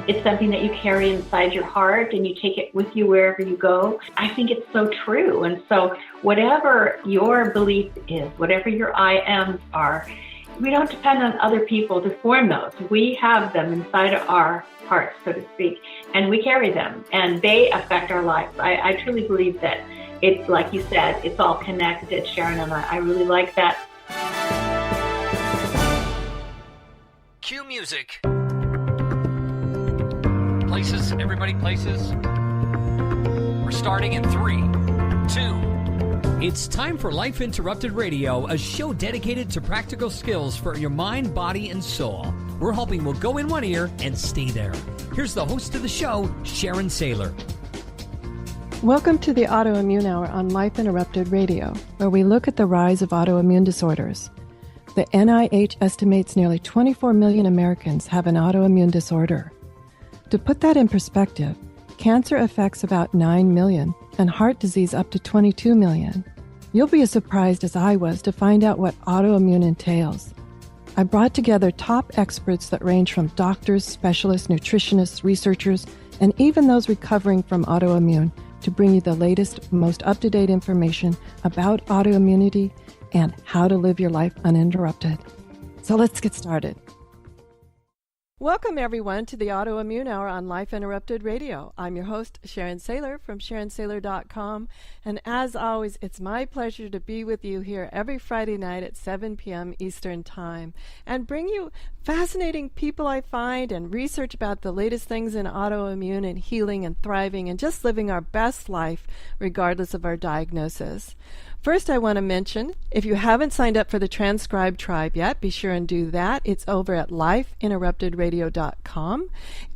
it's something that you carry inside your heart and you take it with you wherever you go. I think it's so true. And so whatever your belief is, whatever your I ams are, we don't depend on other people to form those. We have them inside of our hearts, so to speak, and we carry them, and they affect our lives. I truly believe that it's, like you said, it's all connected, Sharon, and I really like that. Cue music. Places, everybody places. We're starting in 3, 2. It's time for Life Interrupted Radio, a show dedicated to practical skills for your mind, body, and soul. We're hoping we'll go in one ear and stay there. Here's the host of the show, Sharon Saylor. Welcome to the Autoimmune Hour on Life Interrupted Radio, where we look at the rise of autoimmune disorders. The NIH estimates nearly 24 million Americans have an autoimmune disorder. To put that in perspective, cancer affects about 9 million, and heart disease up to 22 million. You'll be as surprised as I was to find out what autoimmune entails. I brought together top experts that range from doctors, specialists, nutritionists, researchers, and even those recovering from autoimmune to bring you the latest, most up-to-date information about autoimmunity and how to live your life uninterrupted. So let's get started. Welcome, everyone, to the Autoimmune Hour on Life Interrupted Radio. I'm your host, Sharon Saylor from SharonSaylor.com. And as always, it's my pleasure to be with you here every Friday night at 7 p.m. Eastern Time and bring you fascinating people I find and research about the latest things in autoimmune and healing and thriving and just living our best life regardless of our diagnosis. First, I want to mention, if you haven't signed up for the Transcribe Tribe yet, be sure and do that. It's over at lifeinterruptedradio.com.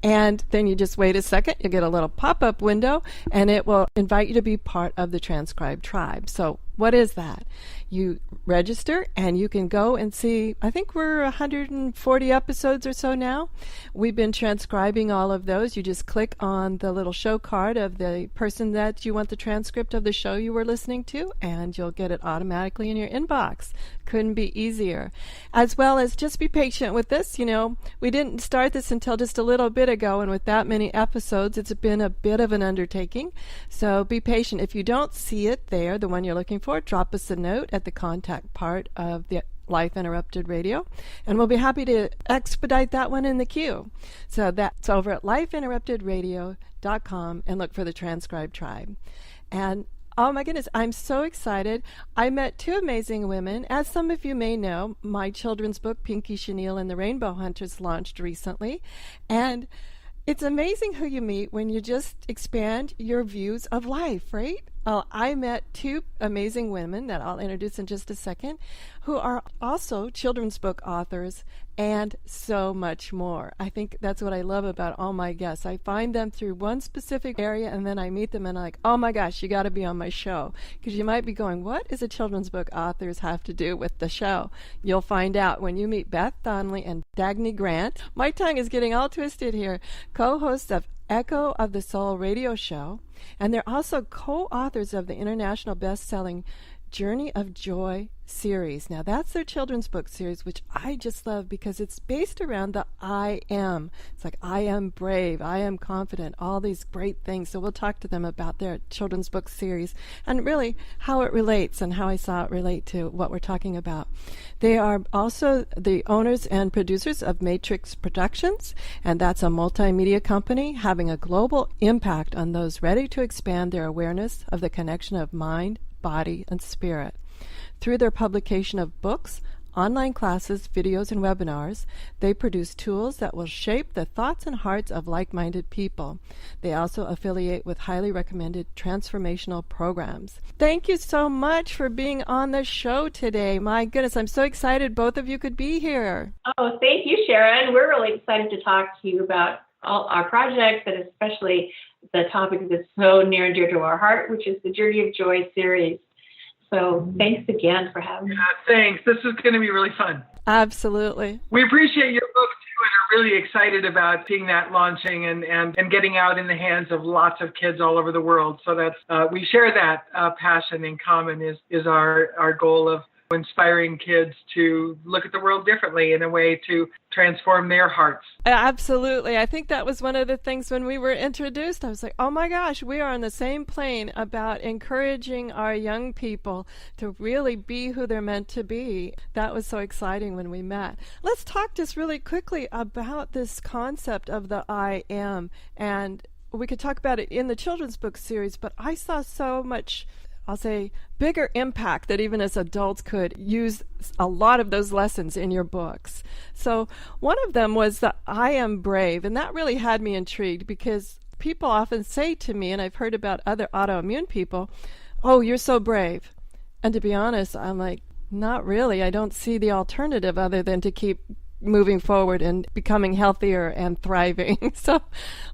And then you just wait a second, you get a little pop-up window, and it will invite you to be part of the Transcribe Tribe. So what is that? You register and you can go and see, I think we're 140 episodes or so now. We've been transcribing all of those. You just click on the little show card of the person that you want the transcript of the show you were listening to, and you'll get it automatically in your inbox. Couldn't be easier. As well as just be patient with this. You know, we didn't start this until just a little bit ago, and with that many episodes, it's been a bit of an undertaking. So be patient. If you don't see it there, the one you're looking for, drop us a note at the contact part of the Life Interrupted Radio, and we'll be happy to expedite that one in the queue. So that's over at lifeinterruptedradio.com, and look for the Transcribe Tribe. And oh my goodness, I'm so excited. I met two amazing women. As some of you may know, my children's book, Pinky Chenille and the Rainbow Hunters, launched recently. And it's amazing who you meet when you just expand your views of life, right? I met two amazing women that I'll introduce in just a second, who are also children's book authors and so much more. I think that's what I love about all my guests. I find them through one specific area, and then I meet them and I'm like, oh my gosh, you got to be on my show. Because you might be going, what does a children's book authors have to do with the show? You'll find out when you meet Beth, Donnelly, and Dagny Grant. My tongue is getting all twisted here. Co-hosts of Echo of the Soul radio show, and they're also co-authors of the international best-selling Journey of Joy series. Now that's their children's book series, which I just love because it's based around the I am. It's like, I am brave, I am confident, all these great things. So we'll talk to them about their children's book series and really how it relates and how I saw it relate to what we're talking about. They are also the owners and producers of Matrix Productions, and that's a multimedia company having a global impact on those ready to expand their awareness of the connection of mind, body, and spirit. Through their publication of books, online classes, videos, and webinars, they produce tools that will shape the thoughts and hearts of like-minded people. They also affiliate with highly recommended transformational programs. Thank you so much for being on the show today. My goodness, I'm so excited both of you could be here. Oh, thank you, Sharon. We're really excited to talk to you about all our projects, and especially the topic that's so near and dear to our heart, which is the Journey of Joy series. So thanks again for having me. Thanks. This is going to be really fun. Absolutely. We appreciate your book, too, and are really excited about seeing that launching and getting out in the hands of lots of kids all over the world. So that's we share that passion in common is our goal of inspiring kids to look at the world differently in a way to transform their hearts. Absolutely. I think that was one of the things when we were introduced. I was like, oh my gosh, we are on the same plane about encouraging our young people to really be who they're meant to be. That was so exciting when we met. Let's talk just really quickly about this concept of the I am. And we could talk about it in the children's book series, but I saw so much, I'll say, bigger impact that even as adults could use a lot of those lessons in your books. So one of them was the I am brave, and that really had me intrigued because people often say to me, and I've heard about other autoimmune people, oh, you're so brave. And to be honest, I'm like, not really. I don't see the alternative other than to keep moving forward and becoming healthier and thriving. So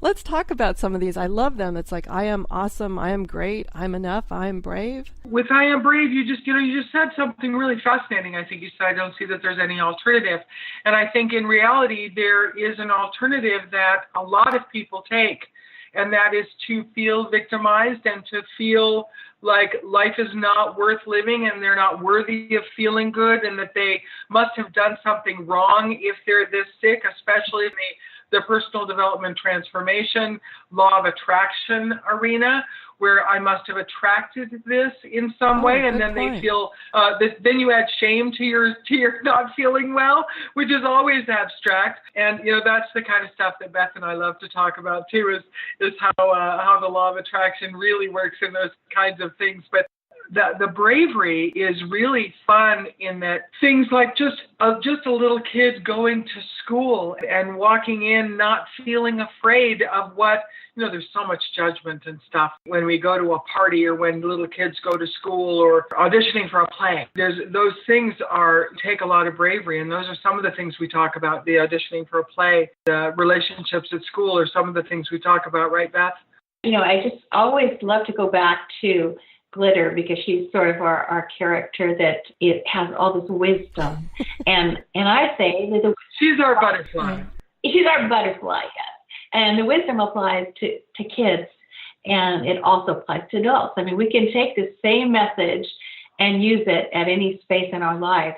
let's talk about some of these. I love them. It's like, I am awesome, I am great, I'm enough, I am brave. With I am brave, you just said something really fascinating. I think you said, I don't see that there's any alternative. And I think in reality, there is an alternative that a lot of people take. And that is to feel victimized and to feel like life is not worth living and they're not worthy of feeling good and that they must have done something wrong if they're this sick, especially in the personal development transformation, law of attraction arena, where I must have attracted this in some way, and then they feel, then you add shame to your not feeling well, which is always abstract. And, that's the kind of stuff that Beth and I love to talk about too, is how the law of attraction really works in those kinds of things. But the bravery is really fun in that things like just a little kid going to school and walking in not feeling afraid of what, there's so much judgment and stuff when we go to a party or when little kids go to school or auditioning for a play. Those things take a lot of bravery, and those are some of the things we talk about, the auditioning for a play, the relationships at school are some of the things we talk about, right, Beth? I just always love to go back to Glitter because she's sort of our character that it has all this wisdom. and I say that she's our butterfly. She's our butterfly, yes. And the wisdom applies to kids, and it also applies to adults. I mean, we can take this same message and use it at any space in our lives.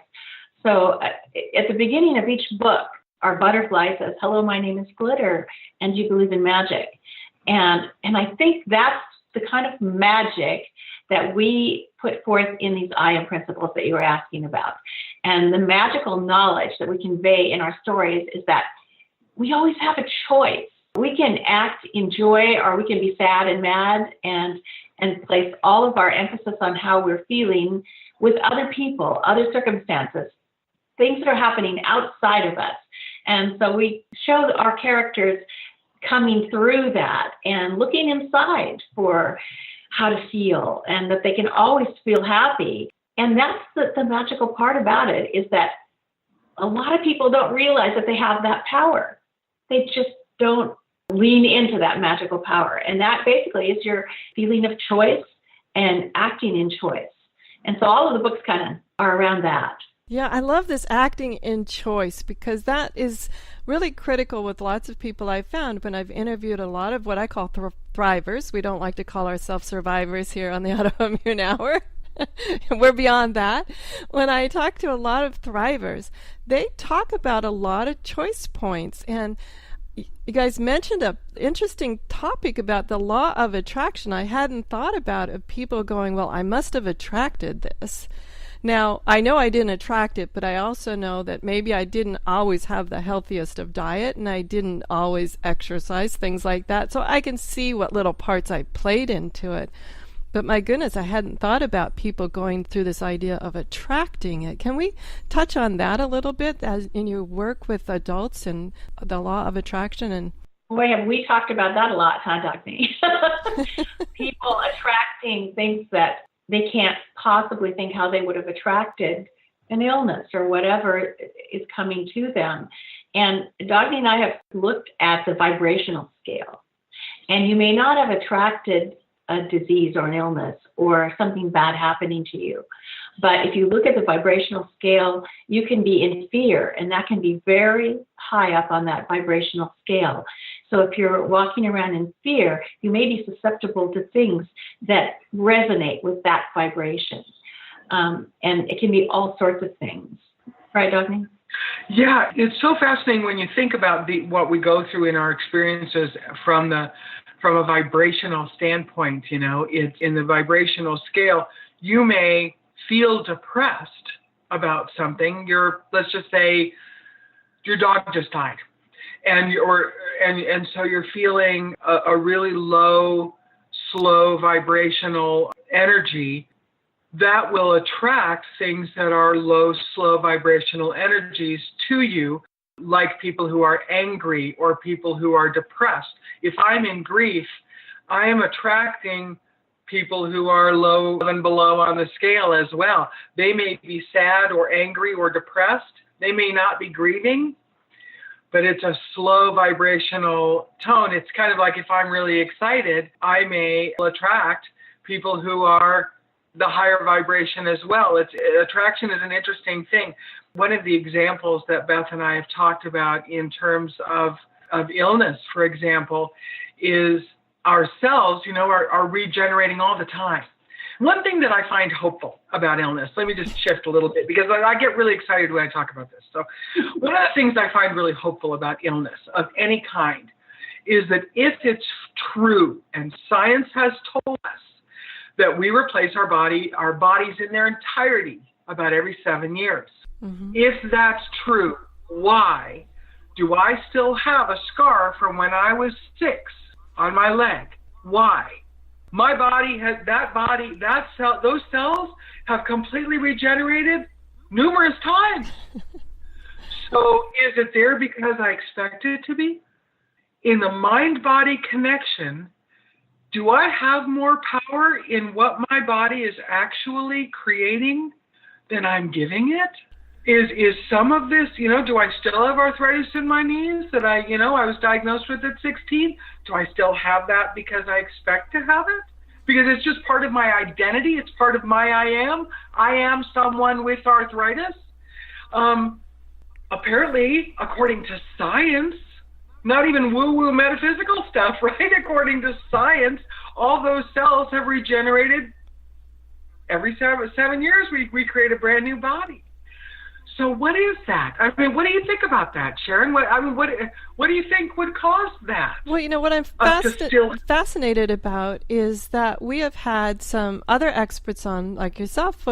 So at the beginning of each book, our butterfly says, hello, my name is Glitter, and do you believe in magic? And I think that's the kind of magic that we put forth in these I am principles that you were asking about. And the magical knowledge that we convey in our stories is that we always have a choice. We can act in joy, or we can be sad and mad and place all of our emphasis on how we're feeling with other people, other circumstances, things that are happening outside of us. And so we show our characters coming through that and looking inside for how to feel, and that they can always feel happy. And that's the magical part about it, is that a lot of people don't realize that they have that power. They just don't lean into that magical power. And that basically is your feeling of choice and acting in choice. And so all of the books kind of are around that. Yeah, I love this acting in choice, because that is really critical with lots of people I've found when I've interviewed a lot of what I call thrivers. We don't like to call ourselves survivors here on the Autoimmune Hour. We're beyond that. When I talk to a lot of thrivers, they talk about a lot of choice points. And you guys mentioned an interesting topic about the law of attraction. I hadn't thought about of people going, well, I must have attracted this. Now, I know I didn't attract it, but I also know that maybe I didn't always have the healthiest of diet, and I didn't always exercise, things like that. So I can see what little parts I played into it. But my goodness, I hadn't thought about people going through this idea of attracting it. Can we touch on that a little bit as in your work with adults and the law of attraction? And boy, have we talked about that a lot, huh, Dagny? People attracting things that they can't possibly think how they would have attracted an illness or whatever is coming to them. And Dagny and I have looked at the vibrational scale. And you may not have attracted a disease or an illness or something bad happening to you. But if you look at the vibrational scale, you can be in fear, and that can be very high up on that vibrational scale. So if you're walking around in fear, you may be susceptible to things that resonate with that vibration. And it can be all sorts of things. Right, Dagny? Yeah, it's so fascinating when you think about what we go through in our experiences from a vibrational standpoint. It's in the vibrational scale. You may feel depressed about something. Let's just say your dog just died, and so you're feeling a really low, slow vibrational energy. That will attract things that are low, slow vibrational energies to you, like people who are angry or people who are depressed. If I'm in grief, I am attracting people who are low and below on the scale as well. They may be sad or angry or depressed. They may not be grieving, but it's a slow vibrational tone. It's kind of like if I'm really excited, I may attract people who are the higher vibration as well. Attraction is an interesting thing. One of the examples that Beth and I have talked about in terms of illness, for example, is our cells, are regenerating all the time. One thing that I find hopeful about illness, let me just shift a little bit because I get really excited when I talk about this. So one of the things I find really hopeful about illness of any kind is that if it's true, and science has told us, that we replace our bodies in their entirety about every 7 years. Mm-hmm. If that's true, why do I still have a scar from when I was 6 on my leg? Why? My body has those cells have completely regenerated numerous times. So is it there because I expect it to be? In the mind-body connection, do I have more power in what my body is actually creating than I'm giving it? Is some of this, do I still have arthritis in my knees that I was diagnosed with at 16? Do I still have that because I expect to have it? Because it's just part of my identity. It's part of my I am. I am someone with arthritis. Apparently, according to science, not even woo-woo metaphysical stuff, right? According to science, all those cells have regenerated every 7 years. We create a brand new body. So what is that? I mean, what do you think about that, Sharon? What do you think would cause that? Well, what I'm fascinated about is that we have had some other experts on, like yourself,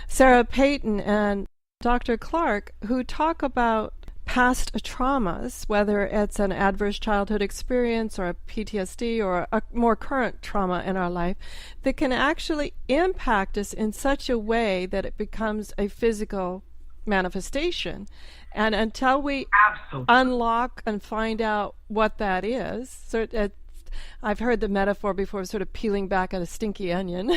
Sarah Payton and Dr. Clark, who talk about past traumas, whether it's an adverse childhood experience or a PTSD or a more current trauma in our life, that can actually impact us in such a way that it becomes a physical manifestation. And until we unlock and find out what that is, I've heard the metaphor before, sort of peeling back a stinky onion,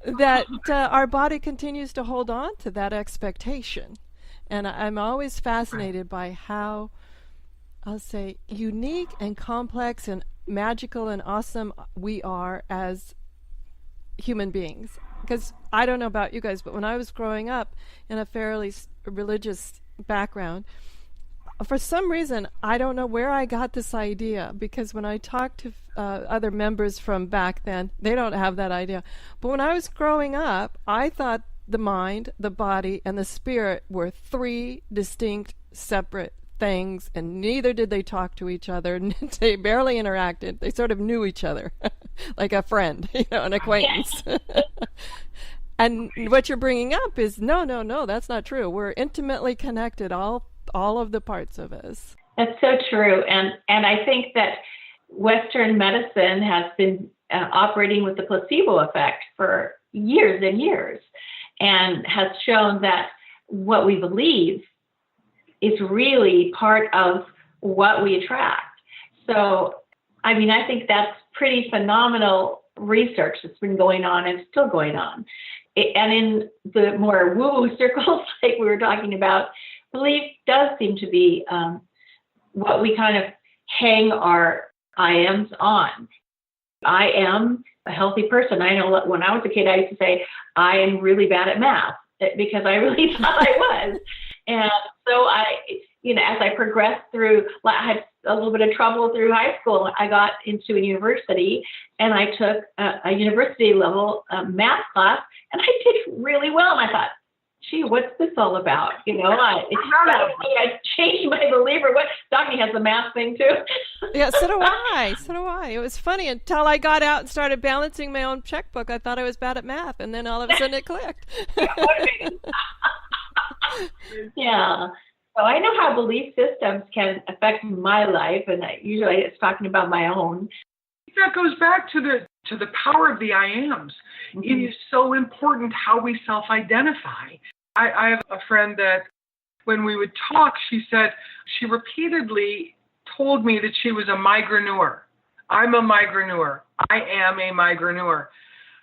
that our body continues to hold on to that expectation. And I'm always fascinated by how, I'll say, unique and complex and magical and awesome we are as human beings. Because I don't know about you guys, but when I was growing up in a fairly religious background, for some reason, I don't know where I got this idea, because when I talk to other members from back then, they don't have that idea. But when I was growing up, I thought the mind, the body, and the spirit were 3 distinct, separate things, and neither did they talk to each other. They barely interacted. They sort of knew each other, like a friend, an acquaintance. And what you're bringing up is, no, that's not true. We're intimately connected, all of the parts of us. That's so true. And I think that Western medicine has been operating with the placebo effect for years and years, and has shown that what we believe is really part of what we attract. So, I think that's pretty phenomenal research that's been going on and still going on. And in the more woo-woo circles, like we were talking about, belief does seem to be what we kind of hang our I ams on. I am a healthy person. I know when I was a kid, I used to say, I am really bad at math, because I really thought I was. And so as I progressed through, I had a little bit of trouble through high school. I got into a university, and I took a university level math class, and I did really well. And I thought, gee, what's this all about? I changed my belief. Or what? Dagny has the math thing too. Yeah, so do I. It was funny until I got out and started balancing my own checkbook. I thought I was bad at math, and then all of a sudden it clicked. Yeah. So I know how belief systems can affect my life, and usually it's talking about my own. That goes back to the power of the I ams. Mm-hmm. It is so important how we self-identify. I have a friend that when we would talk, she said she repeatedly told me that she was a migraineur. I'm a migraineur. I am a migraineur.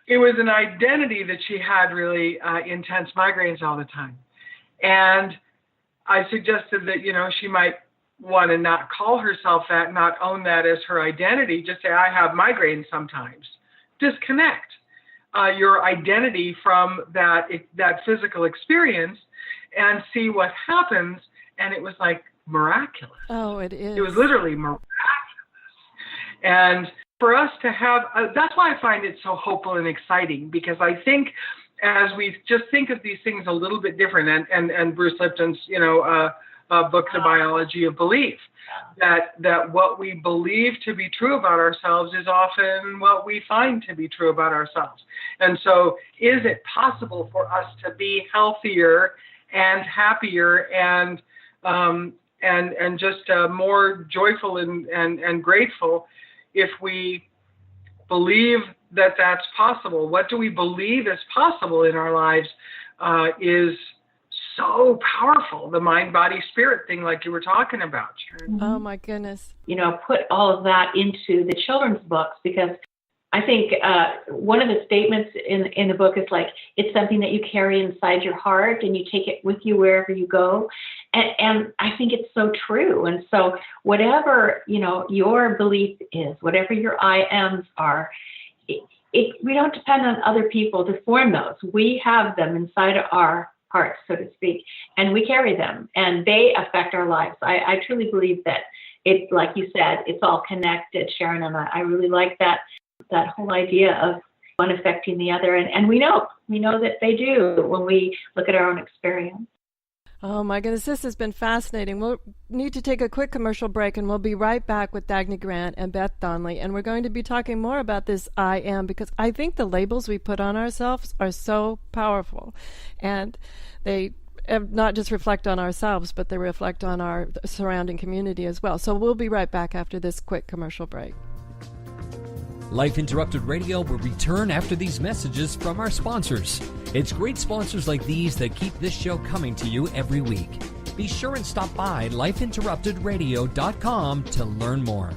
It was an identity that she had really intense migraines all the time. And I suggested that, she might want to not call herself that, not own that as her identity, just say, I have migraines sometimes. Disconnect your identity from that physical experience and see what happens. And it was like miraculous. Oh, it is. It was literally miraculous. And for us to have, that's why I find it so hopeful and exciting, because I think as we just think of these things a little bit different, and Bruce Lipton's, book, The Biology of Belief, that what we believe to be true about ourselves is often what we find to be true about ourselves. And so is it possible for us to be healthier and happier and just more joyful and grateful if we believe that that's possible? What do we believe is possible in our lives is so powerful. The mind, body, spirit thing, like you were talking about, Sharon. Oh my goodness. Put all of that into the children's books, because I think one of the statements in the book is like, it's something that you carry inside your heart and you take it with you wherever you go. And I think it's so true. And so whatever, your belief is, whatever your I ams are, we don't depend on other people to form those. We have them inside of our hearts, so to speak, and we carry them, and they affect our lives. I truly believe that it, like you said, it's all connected, Sharon, and I really like that whole idea of one affecting the other, and we know that they do when we look at our own experience. Oh my goodness, this has been fascinating. We'll need to take a quick commercial break, and we'll be right back with Dagny Grant and Beth Donnelly, and we're going to be talking more about this I am, because I think the labels we put on ourselves are so powerful, and they not just reflect on ourselves, but they reflect on our surrounding community as well. So we'll be right back after this quick commercial break. Life Interrupted Radio will return after these messages from our sponsors. It's great sponsors like these that keep this show coming to you every week. Be sure and stop by lifeinterruptedradio.com to learn more.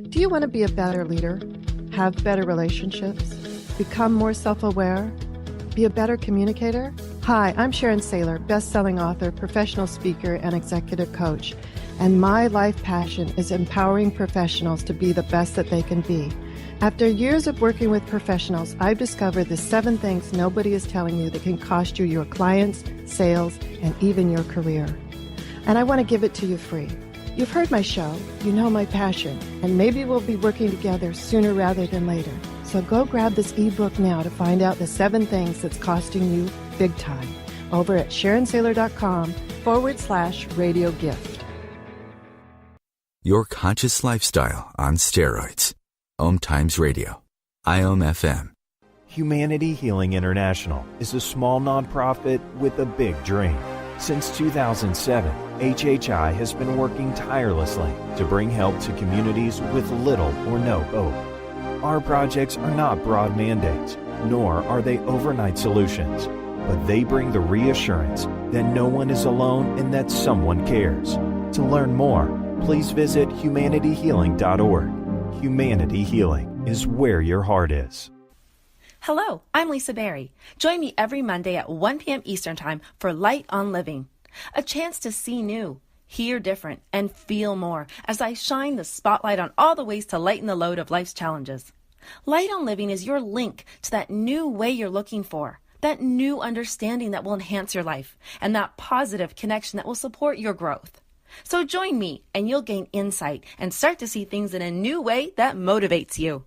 Do you want to be a better leader? Have better relationships? Become more self-aware? Be a better communicator? Hi, I'm Sharon Saylor, best-selling author, professional speaker, and executive coach. And my life passion is empowering professionals to be the best that they can be. After years of working with professionals, I've discovered the 7 things nobody is telling you that can cost you your clients, sales, and even your career. And I want to give it to you free. You've heard my show, you know my passion, and maybe we'll be working together sooner rather than later. So go grab this ebook now to find out the 7 things that's costing you big time over at SharonSaylor.com/radio gift. Your conscious lifestyle on steroids. OMTimes Radio. IOM FM. Humanity Healing International is a small nonprofit with a big dream. Since 2007, HHI has been working tirelessly to bring help to communities with little or no hope. Our projects are not broad mandates, nor are they overnight solutions, but they bring the reassurance that no one is alone and that someone cares. To learn more, please visit humanityhealing.org. Humanity Healing is where your heart is. Hello, I'm Lisa Berry. Join me every Monday at 1 p.m. Eastern Time for Light on Living, a chance to see new, hear different, and feel more as I shine the spotlight on all the ways to lighten the load of life's challenges. Light on Living is your link to that new way you're looking for, that new understanding that will enhance your life, and that positive connection that will support your growth. So join me, and you'll gain insight and start to see things in a new way that motivates you.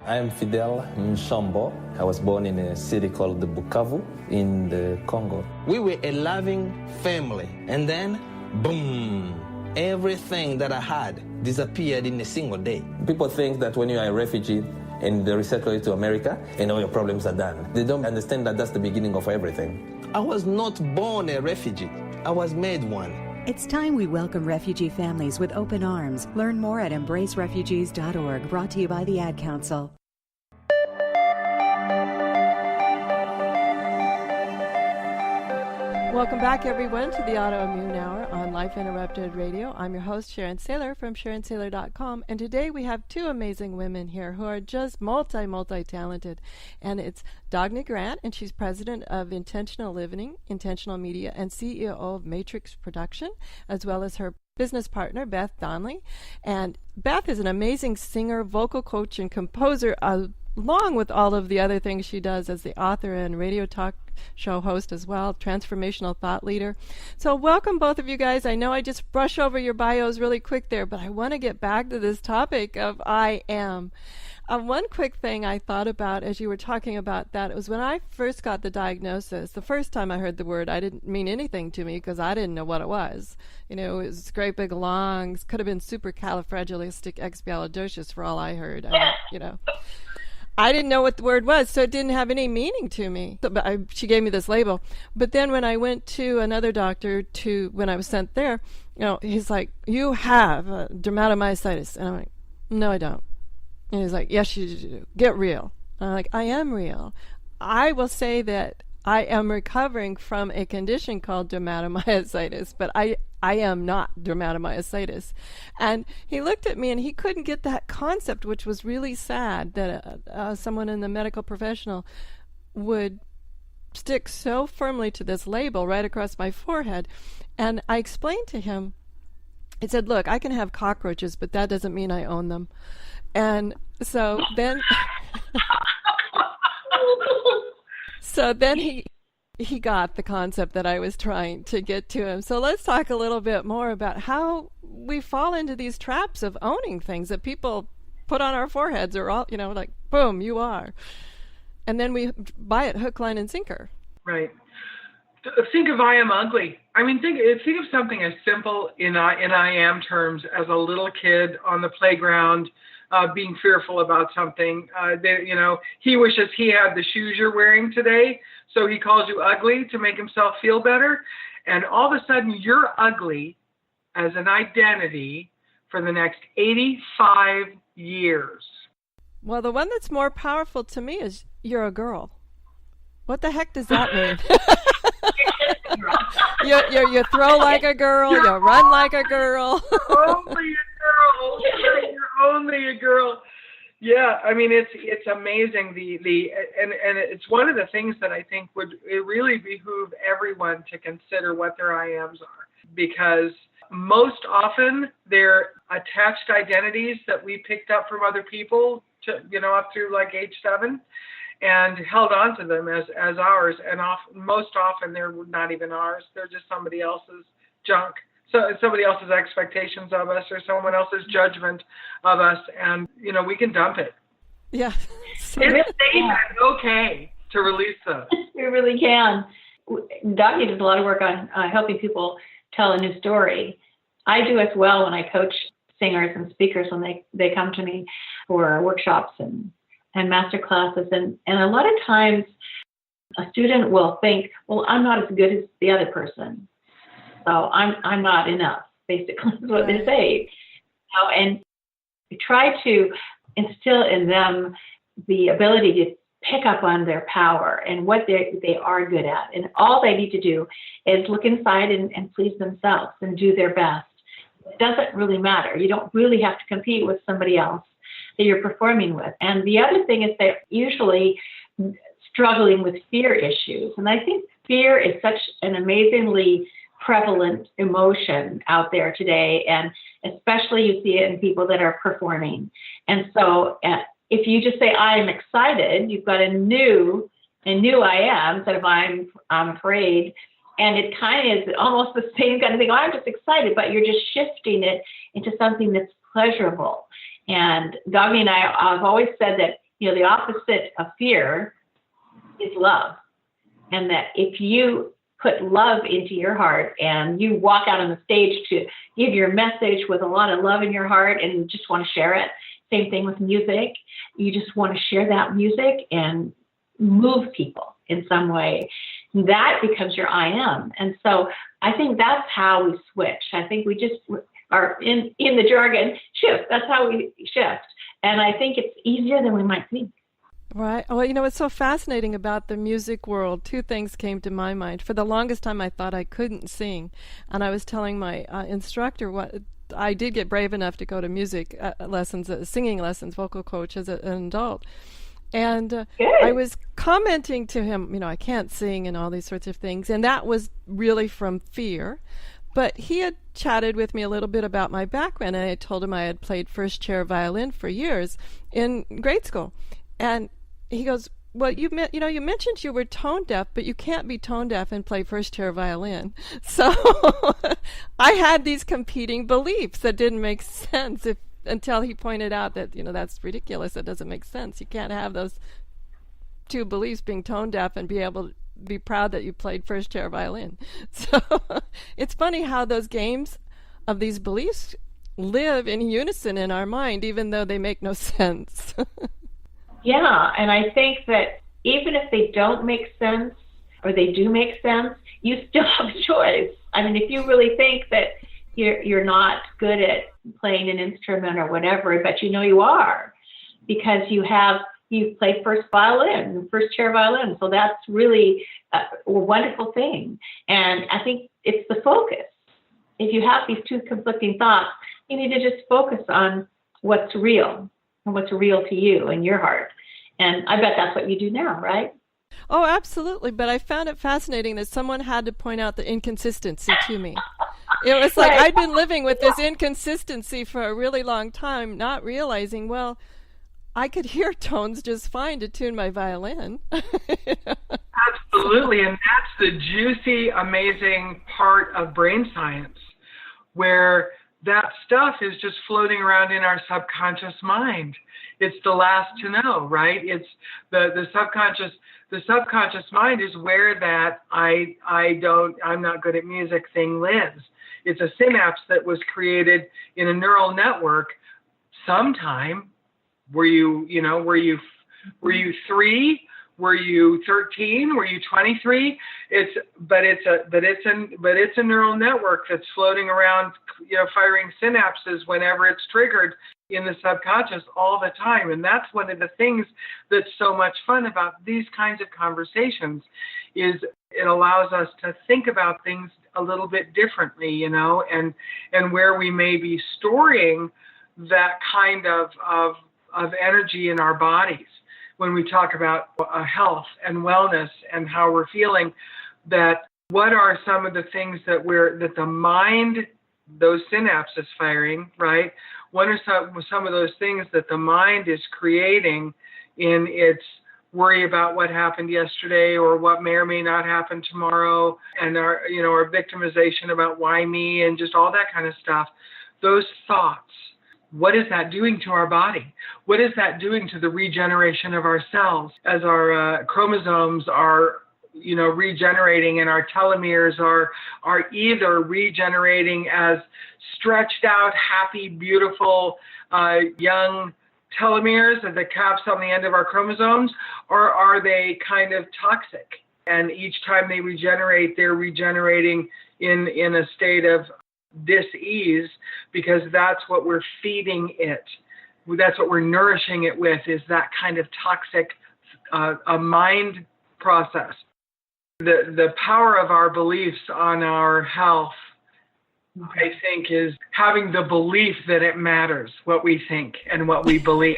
I am Fidel Mshombo. I was born in a city called the Bukavu in the Congo. We were a loving family, and then, boom, everything that I had disappeared in a single day. People think that when you are a refugee and they resettle you to America, and all your problems are done. They don't understand that that's the beginning of everything. I was not born a refugee. I was made one. It's time we welcome refugee families with open arms. Learn more at embracerefugees.org, brought to you by the Ad Council. Welcome back, everyone, to the Autoimmune Hour on Life Interrupted Radio. I'm your host, Sharon Saylor from SharonSaylor.com, and today we have two amazing women here who are just multi-talented, and it's Dagny Grant, and she's president of Intentional Living, Intentional Media, and CEO of Matrix Production, as well as her business partner, Beth Donnelly. And Beth is an amazing singer, vocal coach, and composer, along with all of the other things she does as the author and radio talk show host as well, transformational thought leader. So welcome, both of you guys. I know I just brush over your bios really quick there, but I want to get back to this topic of I am. One quick thing I thought about as you were talking about that was when I first got the diagnosis, the first time I heard the word, I didn't mean anything to me because I didn't know what it was. You know, it was great big long, could have been supercalifragilisticexpialidocious for all I heard. I didn't know what the word was, so it didn't have any meaning to me. She gave me this label. But then when I went to another doctor when I was sent there, he's like, you have dermatomyositis. And I'm like, no, I don't. And he's like, yes, you do. Get real. And I'm like, I am real. I will say that I am recovering from a condition called dermatomyositis, but I am not dermatomyositis. And he looked at me and he couldn't get that concept, which was really sad that someone in the medical professional would stick so firmly to this label right across my forehead. And I explained to him, I said, look, I can have cockroaches, but that doesn't mean I own them. And so then... So then he got the concept that I was trying to get to him. So let's talk a little bit more about how we fall into these traps of owning things that people put on our foreheads or all, like, boom, you are. And then we buy it hook, line, and sinker. Right. Think of I am ugly. I mean, think of something as simple in I am terms as a little kid on the playground being fearful about something. He wishes he had the shoes you're wearing today, so he calls you ugly to make himself feel better. And all of a sudden, you're ugly as an identity for the next 85 years. Well, the one that's more powerful to me is you're a girl. What the heck does that mean? You throw like a girl, you run like a girl. Only a girl. You're only a girl. Yeah, I mean it's amazing and it's one of the things that I think it really behoove everyone to consider what their I ams are, because most often they're attached identities that we picked up from other people up through like age 7 and held on to them as ours, and most often they're not even ours, they're just somebody else's junk. So somebody else's expectations of us or someone else's judgment of us, and we can dump it. Yeah. It's okay to release those. We really can. Dagny does a lot of work on helping people tell a new story. I do as well when I coach singers and speakers when they come to me for workshops and master classes, and a lot of times a student will think, well, I'm not as good as the other person, so I'm not enough, basically is what they say. And we try to instill in them the ability to pick up on their power and what they are good at, and all they need to do is look inside and please themselves and do their best. It doesn't really matter. You don't really have to compete with somebody else that you're performing with. And the other thing is they're usually struggling with fear issues. And I think fear is such an amazingly prevalent emotion out there today, and especially you see it in people that are performing. And so if you just say, I am excited, you've got a new and new I am instead of I'm afraid. And it kind of is almost the same kind of thing. Oh, I'm just excited, but you're just shifting it into something that's pleasurable. And Dagny and I have always said that, the opposite of fear is love. And that if you put love into your heart and you walk out on the stage to give your message with a lot of love in your heart and you just want to share it, same thing with music. You just want to share that music and move people in some way. That becomes your I am. And so I think that's how we switch. I think we just are in the jargon, shift. That's how we shift. And I think it's easier than we might think. Right. Well, what's so fascinating about the music world, two things came to my mind. For the longest time, I thought I couldn't sing. And I was telling my instructor what I did get brave enough to go to music lessons, singing lessons, vocal coach as an adult. And I was commenting to him, I can't sing and all these sorts of things. And that was really from fear. But he had chatted with me a little bit about my background, and I told him I had played first chair violin for years in grade school. And he goes, well, you mentioned you were tone deaf, but you can't be tone deaf and play first chair violin. So I had these competing beliefs that didn't make sense until he pointed out that, that's ridiculous. It doesn't make sense. You can't have those two beliefs, being tone deaf and be able to be proud that you played first chair violin. So it's funny how those games of these beliefs live in unison in our mind, even though they make no sense. Yeah, and I think that even if they don't make sense or they do make sense, you still have a choice. I mean, if you really think that you're not good at playing an instrument or whatever, but you are, because you've played first chair violin. So that's really a wonderful thing. And I think it's the focus. If you have these two conflicting thoughts, you need to just focus on what's real and what's real to you in your heart. And I bet that's what you do now, right? Oh, absolutely. But I found it fascinating that someone had to point out the inconsistency to me. It was like I'd been living with this inconsistency for a really long time, not realizing, well, I could hear tones just fine to tune my violin. Absolutely, and that's the juicy, amazing part of brain science, where that stuff is just floating around in our subconscious mind. It's the last to know, right? It's the subconscious. The subconscious mind is where that I'm not good at music thing lives. It's a synapse that was created in a neural network sometime. Were you 3? Were you 13? Were you 23? It's a neural network that's floating around, firing synapses whenever it's triggered in the subconscious all the time. And that's one of the things that's so much fun about these kinds of conversations, is it allows us to think about things a little bit differently, and where we may be storing that kind of energy in our bodies. When we talk about health and wellness and how we're feeling, that what are some of the things that the mind, those synapses firing, right? What are some of those things that the mind is creating in its worry about what happened yesterday or what may or may not happen tomorrow, and our victimization about why me and just all that kind of stuff. Those thoughts. What is that doing to our body? What is that doing to the regeneration of our cells as our chromosomes are, regenerating, and our telomeres are either regenerating as stretched out, happy, beautiful, young telomeres at the caps on the end of our chromosomes, or are they kind of toxic? And each time they regenerate, they're regenerating in a state of dis-ease, because that's what we're feeding it. That's what we're nourishing it with, is that kind of toxic a mind process. The power of our beliefs on our health, I think, is having the belief that it matters what we think and what we believe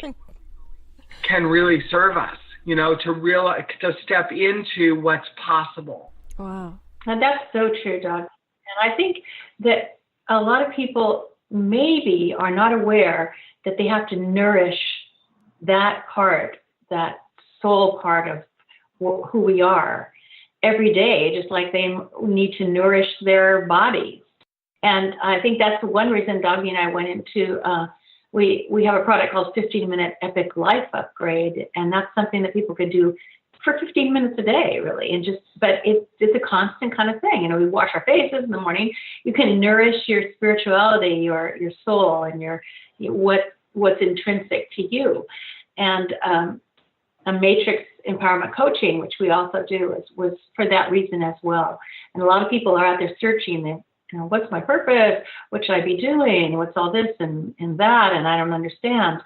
can really serve us, to step into what's possible. Wow. And that's so true, Doug. And I think that a lot of people maybe are not aware that they have to nourish that part, that soul part of who we are every day, just like they need to nourish their bodies. And I think that's one reason Dagny and I went into, we have a product called 15-Minute Epic Life Upgrade, and that's something that people can do for 15 minutes a day, really. And but it's a constant kind of thing. We wash our faces in the morning. You can nourish your spirituality, your soul, and what's intrinsic to you. And a matrix empowerment coaching, which we also do, was for that reason as well. And a lot of people are out there searching, what's my purpose? What should I be doing? What's all this and that? And I don't understand.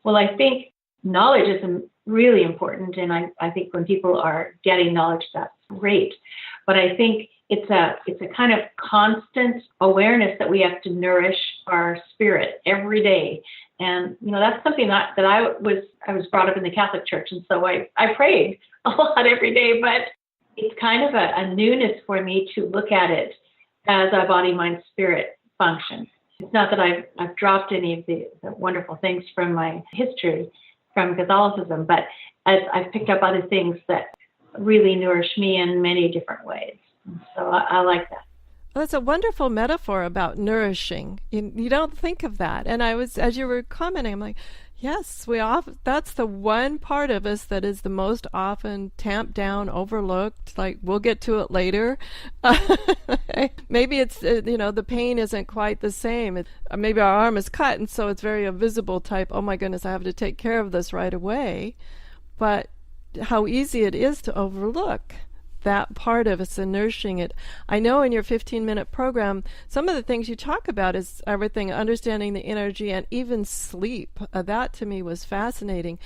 Well, I think knowledge is really important. And I think when people are getting knowledge, that's great. But I think it's a kind of constant awareness that we have to nourish our spirit every day. And, that's something that I was brought up in the Catholic Church. And so I prayed a lot every day, but it's kind of a newness for me to look at it as a body, mind, spirit function. It's not that I've dropped any of the wonderful things from my history from Catholicism, but I've picked up other things that really nourish me in many different ways. So I like that. Well, that's a wonderful metaphor about nourishing. You don't think of that. And as you were commenting, I'm like, yes, that's the one part of us that is the most often tamped down, overlooked, like we'll get to it later. Maybe it's, the pain isn't quite the same. Maybe our arm is cut, and so it's very a visible type, oh my goodness, I have to take care of this right away. But how easy it is to overlook that part of us and nourishing it. I know in your 15-minute program, some of the things you talk about is everything, understanding the energy and even sleep. That to me was fascinating.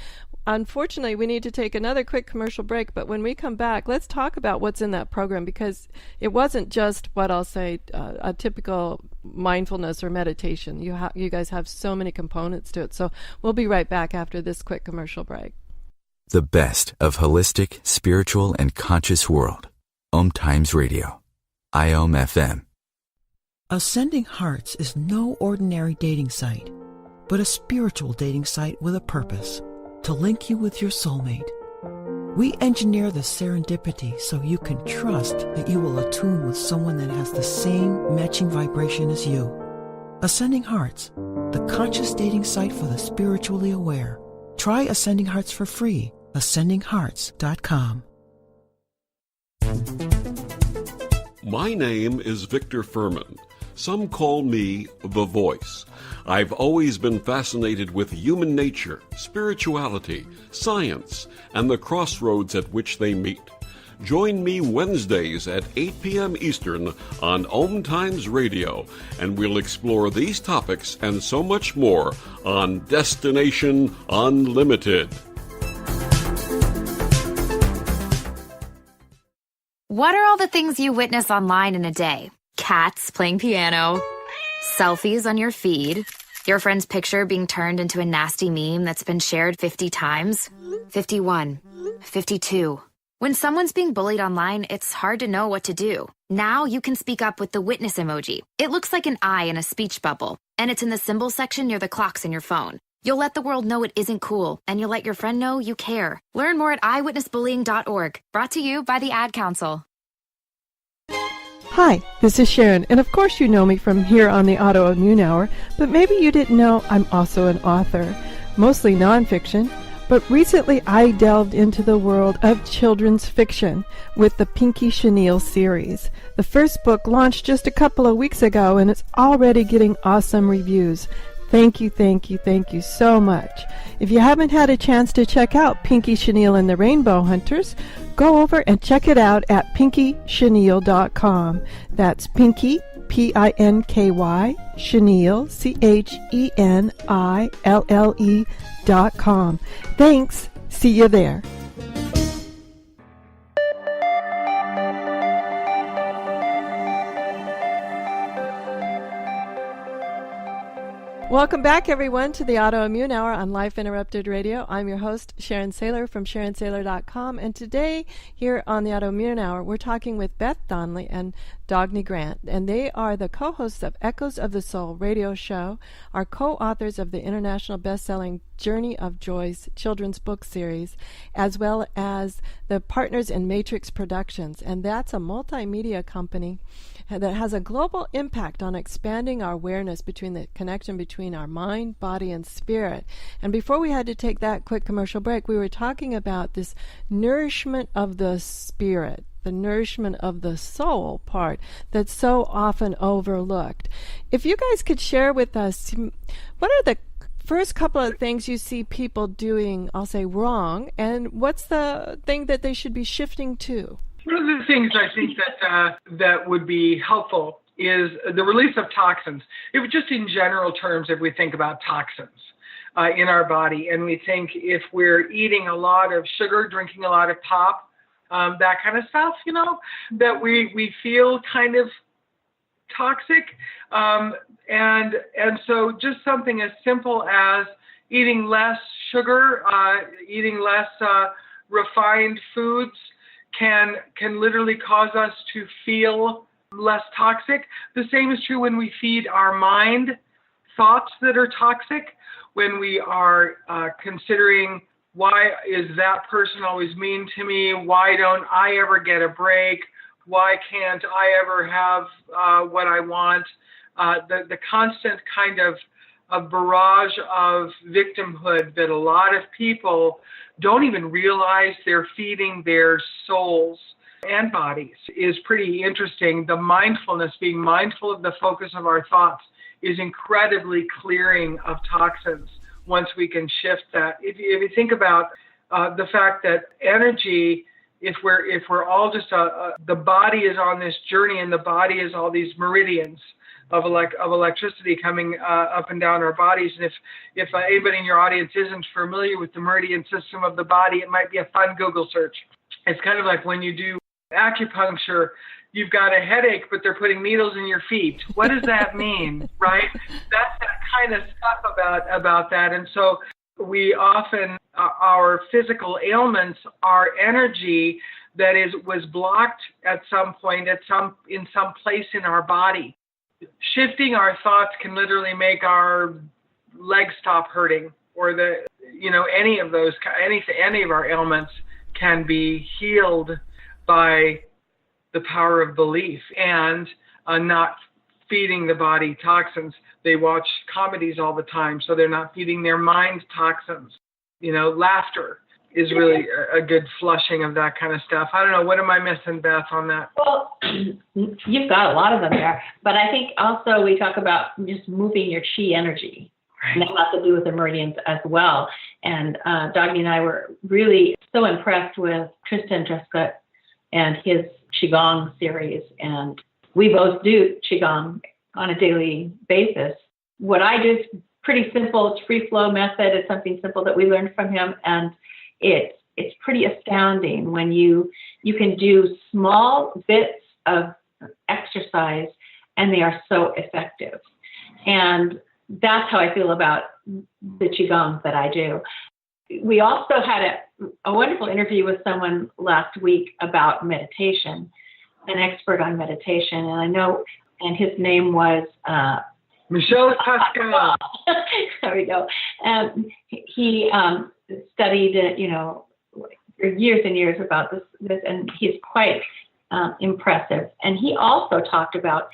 Unfortunately, we need to take another quick commercial break, but when we come back, let's talk about what's in that program, because it wasn't just what I'll say, a typical mindfulness or meditation. You guys have so many components to it. So we'll be right back after this quick commercial break. The best of holistic, spiritual, and conscious world. OMTimes Radio. IOM-FM. Ascending Hearts is no ordinary dating site, but a spiritual dating site with a purpose, to link you with your soulmate. We engineer the serendipity so you can trust that you will attune with someone that has the same matching vibration as you. Ascending Hearts, the conscious dating site for the spiritually aware. Try Ascending Hearts for free. AscendingHearts.com. My name is Victor Furman. Some call me The Voice. I've always been fascinated with human nature, spirituality, science, and the crossroads at which they meet. Join me Wednesdays at 8 p.m. Eastern on OMTimes Radio, and we'll explore these topics and so much more on Destination Unlimited. What are all the things you witness online in a day? Cats playing piano, selfies on your feed, your friend's picture being turned into a nasty meme that's been shared 50 times, 51, 52. When someone's being bullied online, it's hard to know what to do. Now you can speak up with the witness emoji. It looks like an eye in a speech bubble, and it's in the symbol section near the clocks in your phone. You'll let the world know it isn't cool, and you'll let your friend know you care. Learn more at eyewitnessbullying.org. Brought to you by the Ad Council. Hi, this is Sharon, and of course you know me from here on the Autoimmune Hour, but maybe you didn't know I'm also an author, mostly nonfiction. But recently I delved into the world of children's fiction with the Pinky Chenille series. The first book launched just a couple of weeks ago, and it's already getting awesome reviews. Thank you so much. If you haven't had a chance to check out Pinky Chenille and the Rainbow Hunters, go over and check it out at pinkychenille.com. That's Pinky, P-I-N-K-Y, Chenille, CHENILLE.com. Thanks. See you there. Welcome back, everyone, to the Autoimmune Hour on Life Interrupted Radio. I'm your host, Sharon Saylor from SharonSaylor.com, and today here on the Autoimmune Hour, we're talking with Beth Donnelly, and Dagny Grant, and they are the co-hosts of Echoes of the Soul radio show, are co-authors of the international best-selling Journey of Joy's children's book series, as well as the partners in Matrix Productions, and that's a multimedia company that has a global impact on expanding our awareness between the connection between our mind, body, and spirit. And before we had to take that quick commercial break, we were talking about this nourishment of the spirit, the nourishment of the soul part that's so often overlooked. If you guys could share with us, what are the first couple of things you see people doing, I'll say, wrong, and what's the thing that they should be shifting to? One of the things I think that would be helpful is the release of toxins. If just in general terms, if we think about toxins in our body, and we think if we're eating a lot of sugar, drinking a lot of pop, that kind of stuff, that we feel kind of toxic. And so just something as simple as eating less sugar, eating less refined foods can literally cause us to feel less toxic. The same is true when we feed our mind thoughts that are toxic, when we are considering, why is that person always mean to me? Why don't I ever get a break? Why can't I ever have what I want? The constant kind of a barrage of victimhood that a lot of people don't even realize they're feeding their souls and bodies is pretty interesting. The mindfulness, being mindful of the focus of our thoughts, is incredibly clearing of toxins once we can shift that. If you think about the fact that energy, if we're all just the body is on this journey, and the body is all these meridians of electricity coming up and down our bodies. And if anybody in your audience isn't familiar with the meridian system of the body, it might be a fun Google search. It's kind of like when you do acupuncture, you've got a headache, but they're putting needles in your feet. What does that mean, right? That's that kind of stuff about that. And so we often, our physical ailments are energy that was blocked at some point, in some place in our body. Shifting our thoughts can literally make our legs stop hurting, or any of those, any of our ailments can be healed by the power of belief and not feeding the body toxins. They watch comedies all the time, so they're not feeding their mind toxins. Laughter is really a good flushing of that kind of stuff. I don't know. What am I missing, Beth, on that? Well, you've got a lot of them there. But I think also we talk about just moving your chi energy. Right. And that has to do with the meridians as well. And Dagny and I were really so impressed with Tristan Drescott and his Qigong series. And we both do Qigong on a daily basis. What I do is pretty simple. It's free flow method. It's something simple that we learned from him. And it's pretty astounding when you can do small bits of exercise, and they are so effective. And that's how I feel about the Qigong that I do. We also had a wonderful interview with someone last week about meditation, an expert on meditation, and I know, and his name was Michel Pascal. There we go. He studied, for years and years about this, and he's quite impressive. And he also talked about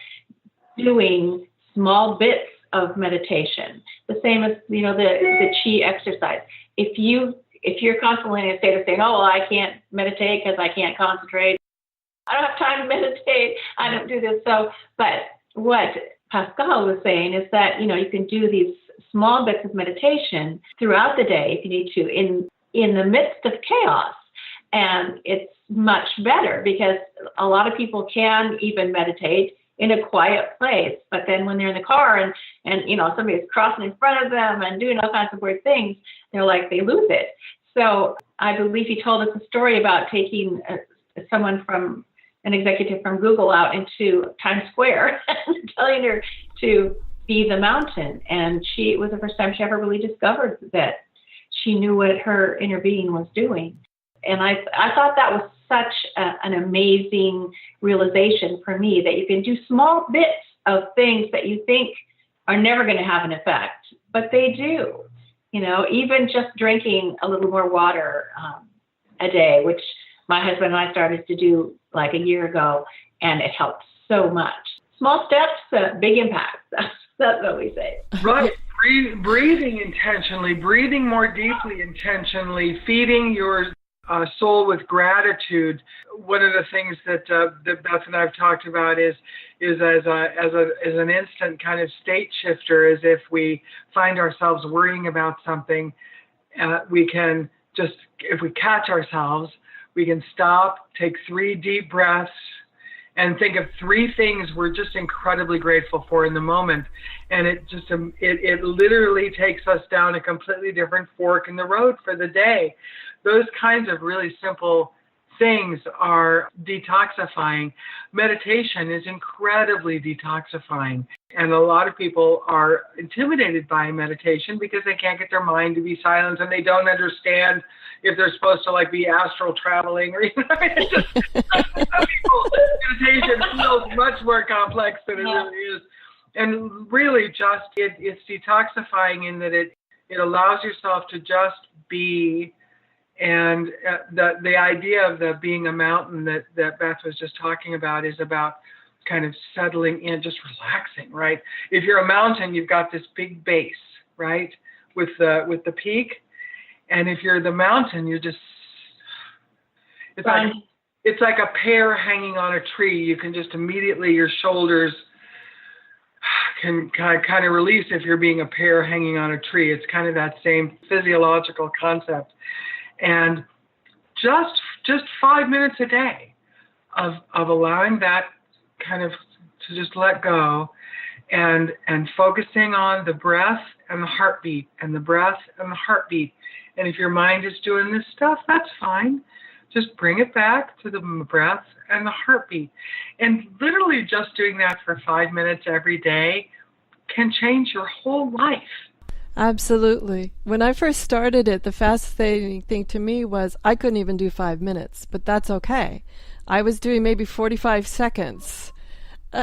doing small bits of meditation, the same as the chi exercise. If you're constantly in a state of saying, oh, well, I can't meditate because I can't concentrate, I don't have time to meditate, I don't do this. So, but what Pascal was saying is that, you can do these small bits of meditation throughout the day if you need to, in the midst of chaos. And it's much better because a lot of people can even meditate in a quiet place, but then when they're in the car and somebody's crossing in front of them and doing all kinds of weird things, they're like, they lose it. So I believe he told us a story about taking someone from an executive from Google out into Times Square and telling her to be the mountain. And it was the first time she ever really discovered that she knew what her inner being was doing. And I thought that was such an amazing realization for me, that you can do small bits of things that you think are never going to have an effect, but they do. Even just drinking a little more water a day, which my husband and I started to do like a year ago, and it helped so much. Small steps, big impacts. That's what we say. Right. Breathing intentionally, breathing more deeply intentionally, feeding your soul with gratitude. One of the things that Beth and I have talked about is as an instant kind of state shifter, is if we find ourselves worrying about something, we can just, if we catch ourselves, we can stop, take 3 deep breaths, and think of 3 things we're just incredibly grateful for in the moment. And it literally takes us down a completely different fork in the road for the day. Those kinds of really simple things are detoxifying. Meditation is incredibly detoxifying. And a lot of people are intimidated by meditation because they can't get their mind to be silent, and they don't understand if they're supposed to be astral traveling or some people, meditation feels much more complex than it really is. And really just it's detoxifying in that it allows yourself to just be. And the idea of the being a mountain that Beth was just talking about is about kind of settling in, just relaxing, right? If you're a mountain, you've got this big base, right, with the peak. And if you're the mountain, you're just, it's like a pear hanging on a tree. You can just immediately, your shoulders can kind of release if you're being a pear hanging on a tree. It's kind of that same physiological concept. And just 5 minutes a day of allowing that kind of to just let go and focusing on the breath and the heartbeat and the breath and the heartbeat. And if your mind is doing this stuff, that's fine. Just bring it back to the breath and the heartbeat. And literally just doing that for 5 minutes every day can change your whole life. Absolutely. When I first started it, the fascinating thing to me was I couldn't even do 5 minutes, but that's okay. I was doing maybe 45 seconds.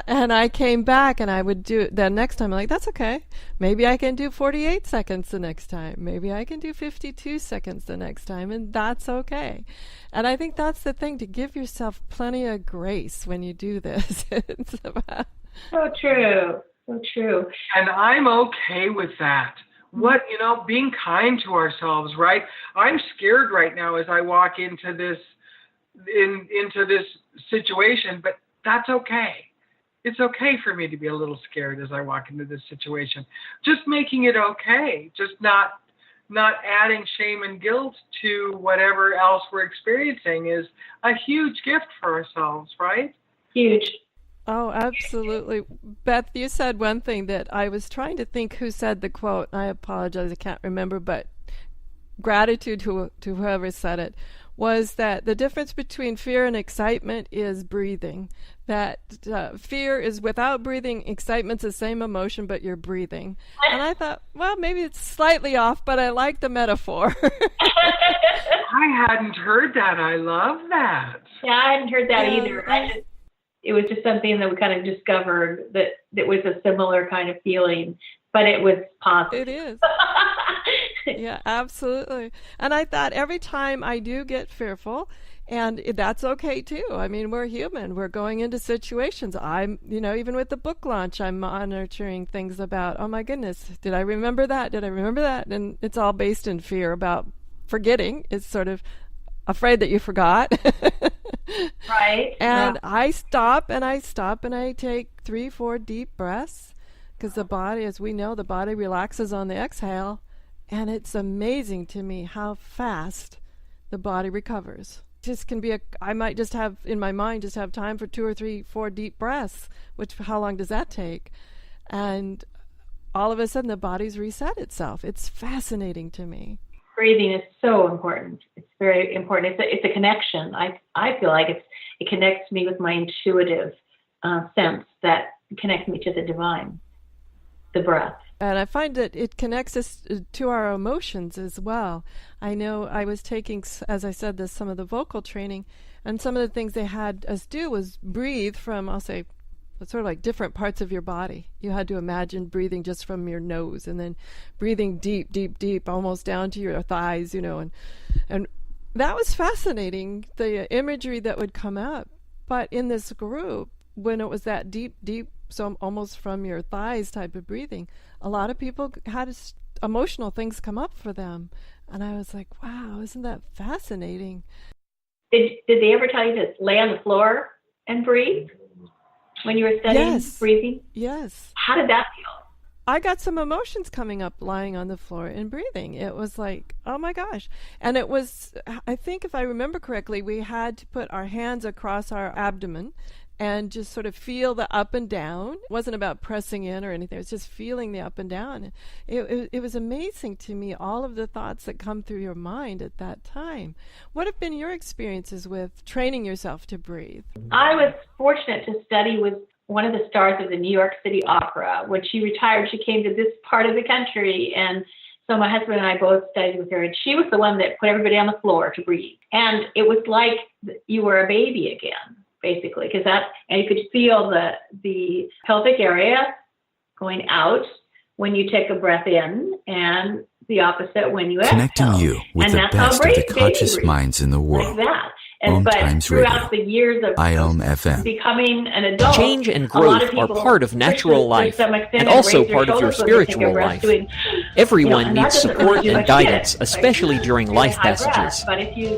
And I came back and I would do it the next time. I'm like, that's okay. Maybe I can do 48 seconds the next time. Maybe I can do 52 seconds the next time, and that's okay. And I think that's the thing, to give yourself plenty of grace when you do this. It's about... So true. So true. And I'm okay with that. Being kind to ourselves, right? I'm scared right now as I walk into this situation, but that's okay. It's okay for me to be a little scared as I walk into this situation. Just making it okay. Just not adding shame and guilt to whatever else we're experiencing is a huge gift for ourselves, right? Huge. Oh, absolutely. Beth, you said one thing that I was trying to think who said the quote. I apologize, I can't remember, but gratitude to whoever said it was that the difference between fear and excitement is breathing. That fear is without breathing, excitement's the same emotion, but you're breathing. And I thought, well, maybe it's slightly off, but I like the metaphor. I hadn't heard that. I love that. Yeah, I hadn't heard that either. It was just something that we kind of discovered that was a similar kind of feeling, but it was positive. It is. Yeah, absolutely. And I thought every time I do get fearful, and that's okay too. I mean, we're human. We're going into situations. Even with the book launch, I'm monitoring things about, oh my goodness, did I remember that? Did I remember that? And it's all based in fear about forgetting. It's sort of afraid that you forgot. Right. And I stop and I take 3-4 deep breaths, because the body, as we know, the body relaxes on the exhale. And it's amazing to me how fast the body recovers. Just can be I might just have in my mind just have time for 2 or 3, 4 deep breaths, which how long does that take? And all of a sudden the body's reset itself. It's fascinating to me. Breathing is so important. It's very important. It's a connection. I feel like it connects me with my intuitive sense that connects me to the divine, the breath. And I find that it connects us to our emotions as well. I know I was taking, as I said, some of the vocal training, And some of the things they had us do was breathe from, I'll say, sort of like different parts of your body. You had to imagine breathing just from your nose and then breathing deep, deep, deep, almost down to your thighs, and that was fascinating, the imagery that would come up. But in this group, when it was that deep, deep, so almost from your thighs type of breathing, a lot of people had emotional things come up for them. And I was like, wow, isn't that fascinating? Did they ever tell you to lay on the floor and breathe when you were studying breathing? Yes. How did that feel? I got some emotions coming up lying on the floor and breathing. It was like, oh my gosh. And it was, I think if I remember correctly, we had to put our hands across our abdomen and just sort of feel the up and down. It wasn't about pressing in or anything. It was just feeling the up and down. It was amazing to me, all of the thoughts that come through your mind at that time. What have been your experiences with training yourself to breathe? I was fortunate to study with one of the stars of the New York City Opera. When she retired, she came to this part of the country, and so my husband and I both studied with her, and she was the one that put everybody on the floor to breathe. And it was like you were a baby again, basically, and you could feel the pelvic area going out when you take a breath in, and the opposite when you exhale. Connecting you with the best of the conscious minds in the world. Like that. And but throughout the years of becoming an adult, change and growth are part of natural life and also part of your spiritual life. Everyone needs support and guidance, especially during life passages.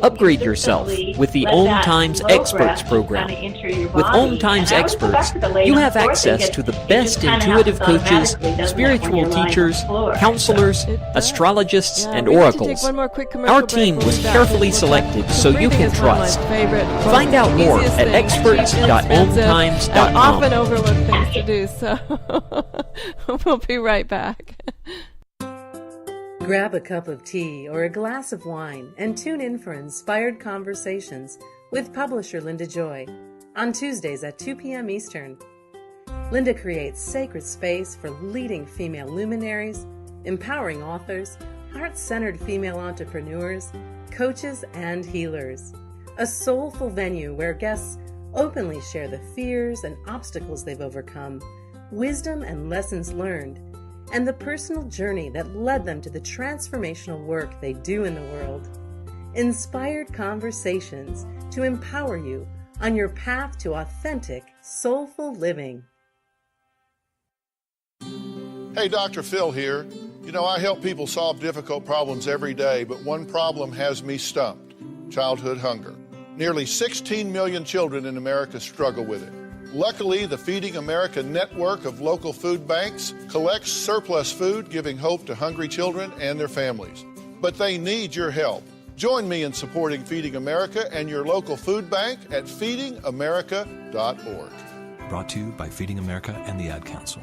Upgrade yourself with the OMTimes Experts program. With OMTimes Experts, you have access to the best intuitive coaches, spiritual teachers, counselors, astrologists, and oracles. Our team was carefully selected so you can trust. Find out more at experts.omtimes.com. And often overlooked things to do, so we'll be right back. Grab a cup of tea or a glass of wine and tune in for Inspired Conversations with publisher Linda Joy on Tuesdays at 2 p.m. Eastern. Linda creates sacred space for leading female luminaries, empowering authors, heart-centered female entrepreneurs, coaches, and healers. A soulful venue where guests openly share the fears and obstacles they've overcome, wisdom and lessons learned, and the personal journey that led them to the transformational work they do in the world. Inspired Conversations to empower you on your path to authentic, soulful living. Hey, Dr. Phil here. I help people solve difficult problems every day, but one problem has me stumped: childhood hunger. Nearly 16 million children in America struggle with it. Luckily, the Feeding America network of local food banks collects surplus food, giving hope to hungry children and their families. But they need your help. Join me in supporting Feeding America and your local food bank at feedingamerica.org. Brought to you by Feeding America and the Ad Council.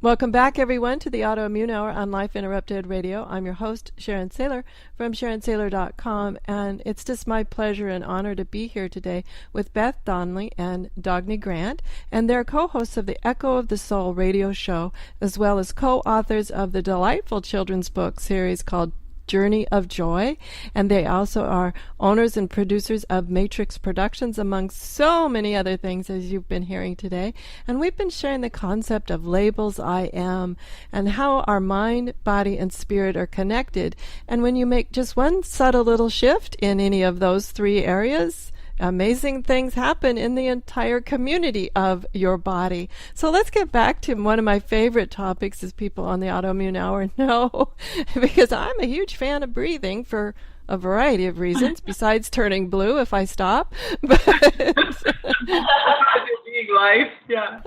Welcome back, everyone, to the Autoimmune Hour on Life Interrupted Radio. I'm your host, Sharon Saylor, from SharonSaylor.com, and it's just my pleasure and honor to be here today with Beth Donnelly and Dagny Grant, and they're co-hosts of the Echo of the Soul radio show, as well as co-authors of the delightful children's book series called Journey of Joy, and they also are owners and producers of Matrix Productions, among so many other things, as you've been hearing today. And we've been sharing the concept of labels I am, and how our mind, body, and spirit are connected. And when you make just one subtle little shift in any of those three areas, amazing things happen in the entire community of your body. So let's get back to one of my favorite topics, as people on the Autoimmune Hour know, because I'm a huge fan of breathing for a variety of reasons, besides turning blue if I stop. But life, yeah.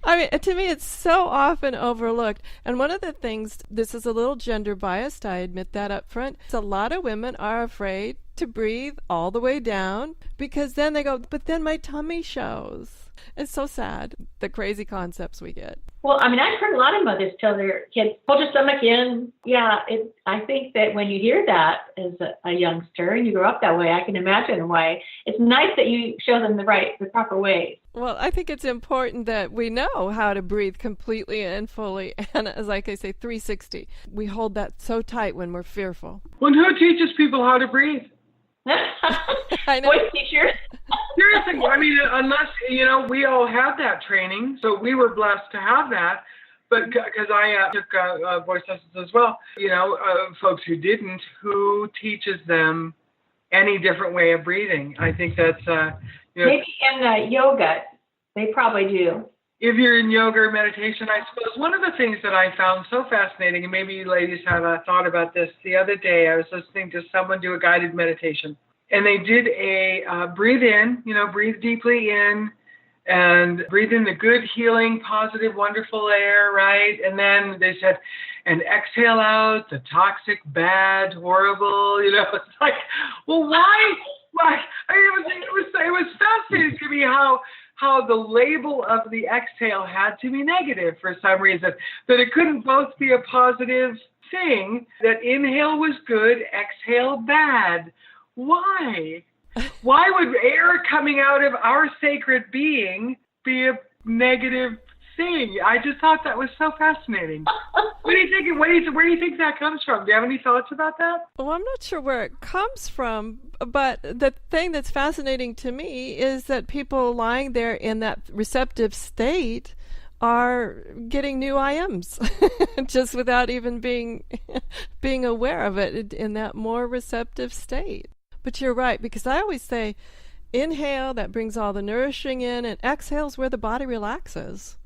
I mean, to me, it's so often overlooked. And one of the things, this is a little gender biased, I admit that up front, a lot of women are afraid to breathe all the way down because then they go, but then my tummy shows. It's so sad, the crazy concepts we get. Well, I mean, I've heard a lot of mothers tell their kids, hold your stomach in. Yeah, I think that when you hear that as a youngster and you grow up that way, I can imagine why. It's nice that you show them the proper way. Well, I think it's important that we know how to breathe completely and fully. And as like I say, 360. We hold that so tight when we're fearful. Well, who teaches people how to breathe? I know. Voice teachers. Seriously, I mean, unless, we all had that training, so we were blessed to have that. But because I took voice lessons as well, folks who didn't, who teaches them any different way of breathing? I think that's, maybe in yoga, they probably do. If you're in yoga or meditation, I suppose one of the things that I found so fascinating, and maybe you ladies have a thought about this, the other day I was listening to someone do a guided meditation. And they did a breathe in, breathe deeply in and breathe in the good, healing, positive, wonderful air, right? And then they said, and exhale out the toxic, bad, horrible, It's like, well, why? I mean, it was fascinating to me how the label of the exhale had to be negative for some reason, that it couldn't both be a positive thing, that inhale was good, exhale bad. Why? Why would air coming out of our sacred being be a negative thing? I just thought that was so fascinating. What do you think? Where do you think that comes from? Do you have any thoughts about that? Well, I'm not sure where it comes from, but the thing that's fascinating to me is that people lying there in that receptive state are getting new IMs just without even being aware of it in that more receptive state. But you're right, because I always say inhale, that brings all the nourishing in, and exhale's where the body relaxes.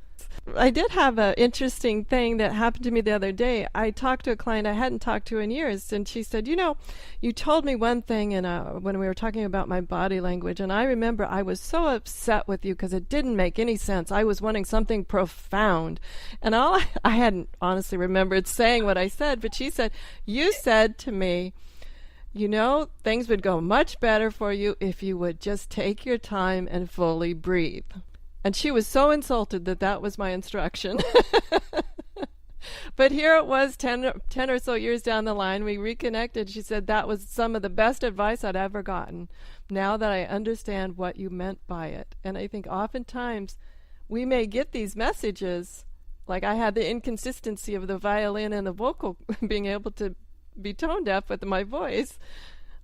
I did have an interesting thing that happened to me the other day. I talked to a client I hadn't talked to in years, and she said, you told me one thing when we were talking about my body language, and I remember I was so upset with you because it didn't make any sense. I was wanting something profound. And I hadn't honestly remembered saying what I said, but she said, you said to me, things would go much better for you if you would just take your time and fully breathe. And she was so insulted that was my instruction. But here it was 10 or so years down the line. We reconnected. She said that was some of the best advice I'd ever gotten, now that I understand what you meant by it. And I think oftentimes we may get these messages, like I had the inconsistency of the violin and the vocal being able to be tone deaf with my voice.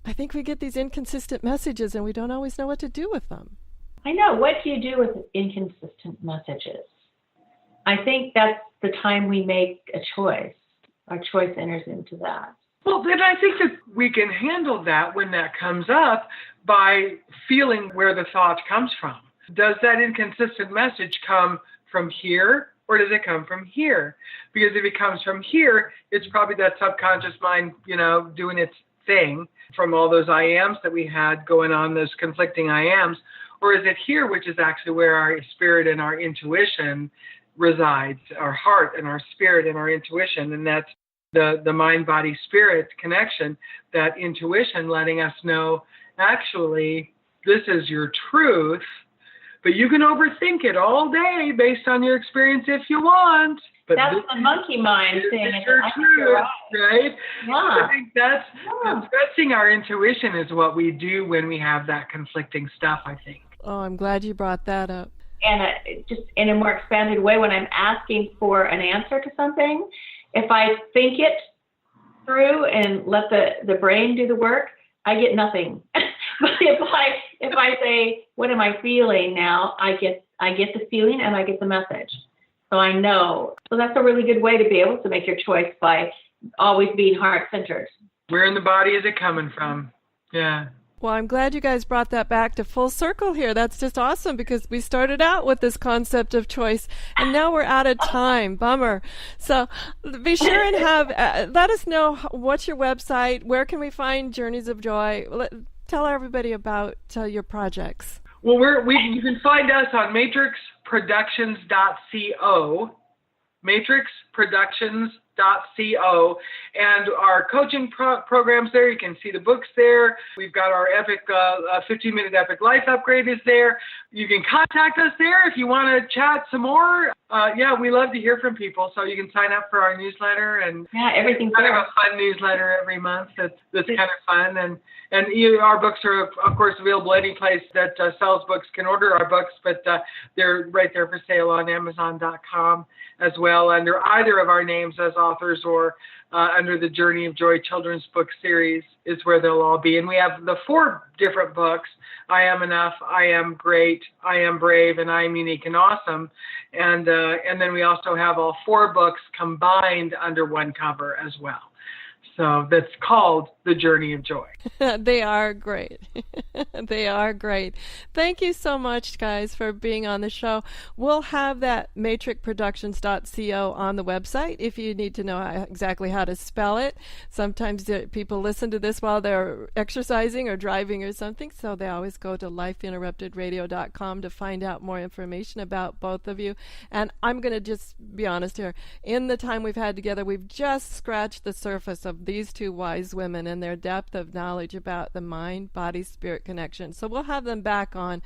I think we get these inconsistent messages and we don't always know what to do with them. I know. What do you do with inconsistent messages? I think that's the time we make a choice. Our choice enters into that. Well, then I think that we can handle that when that comes up by feeling where the thought comes from. Does that inconsistent message come from here, or does it come from here? Because if it comes from here, it's probably that subconscious mind, doing its thing from all those I ams that we had going on, those conflicting I ams. Or is it here, which is actually where our spirit and our intuition resides, our heart and our spirit and our intuition, and that's the mind-body-spirit connection, that intuition letting us know, actually, this is your truth, but you can overthink it all day based on your experience if you want. But that's the monkey mind thing. It's your truth, right? Yeah. I think that's trusting our intuition is what we do when we have that conflicting stuff, I think. Oh, I'm glad you brought that up. And just in a more expanded way, when I'm asking for an answer to something, if I think it through and let the brain do the work, I get nothing. But if I say, what am I feeling now, I get the feeling and I get the message. So I know. So that's a really good way to be able to make your choice, by always being heart-centered. Where in the body is it coming from? Yeah. Well, I'm glad you guys brought that back to full circle here. That's just awesome because we started out with this concept of choice and now we're out of time. Bummer. So be sure and let us know what's your website, where can we find Journeys of Joy. Tell everybody about your projects. Well, you can find us on matrixproductions.co, matrixproductions.co, and our coaching programs there. You can see the books there. We've got our epic 15-minute epic life upgrade is there. You can contact us there if you want to chat some more. We love to hear from people, so you can sign up for our newsletter, and everything's kind of a fun newsletter every month that's kind of fun, and our books are of course available any place that sells books can order our books, but they're right there for sale on Amazon.com as well under either of our names as authors or under the Journey of Joy children's book series is where they'll all be. And we have the 4 different books: I Am Enough, I Am Great, I Am Brave, and I Am Unique and Awesome. And then we also have all 4 books combined under one cover as well. So that's called The Journey of Joy. They are great. They are great. Thank you so much, guys, for being on the show. We'll have that matrixproductions.co on the website if you need to know exactly how to spell it. Sometimes people listen to this while they're exercising or driving or something, so they always go to lifeinterruptedradio.com to find out more information about both of you. And I'm going to just be honest here. In the time we've had together, we've just scratched the surface of these 2 wise women and their depth of knowledge about the mind, body, spirit connection. So we'll have them back on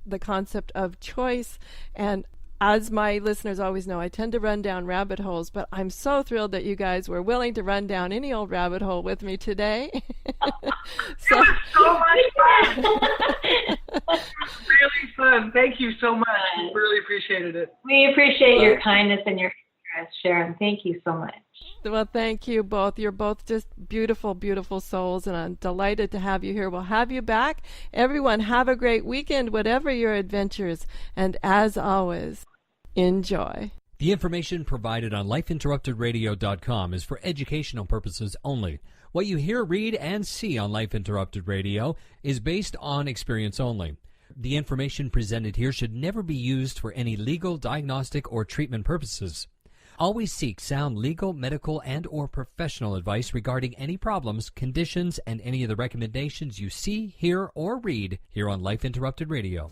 the concept of choice. And as my listeners always know, I tend to run down rabbit holes, but I'm so thrilled that you guys were willing to run down any old rabbit hole with me today. So much fun. Really fun. Thank you so much. We really appreciated it. We appreciate your kindness and your kindness, Sharon. Thank you so much. Well, thank you both. You're both just beautiful, beautiful souls, and I'm delighted to have you here. We'll have you back. Everyone, have a great weekend, whatever your adventures. And as always, enjoy. The information provided on lifeinterruptedradio.com is for educational purposes only. What you hear, read, and see on Life Interrupted Radio is based on experience only. The information presented here should never be used for any legal, diagnostic, or treatment purposes. Always seek sound legal, medical, and or professional advice regarding any problems, conditions, and any of the recommendations you see, hear, or read here on Life Interrupted Radio.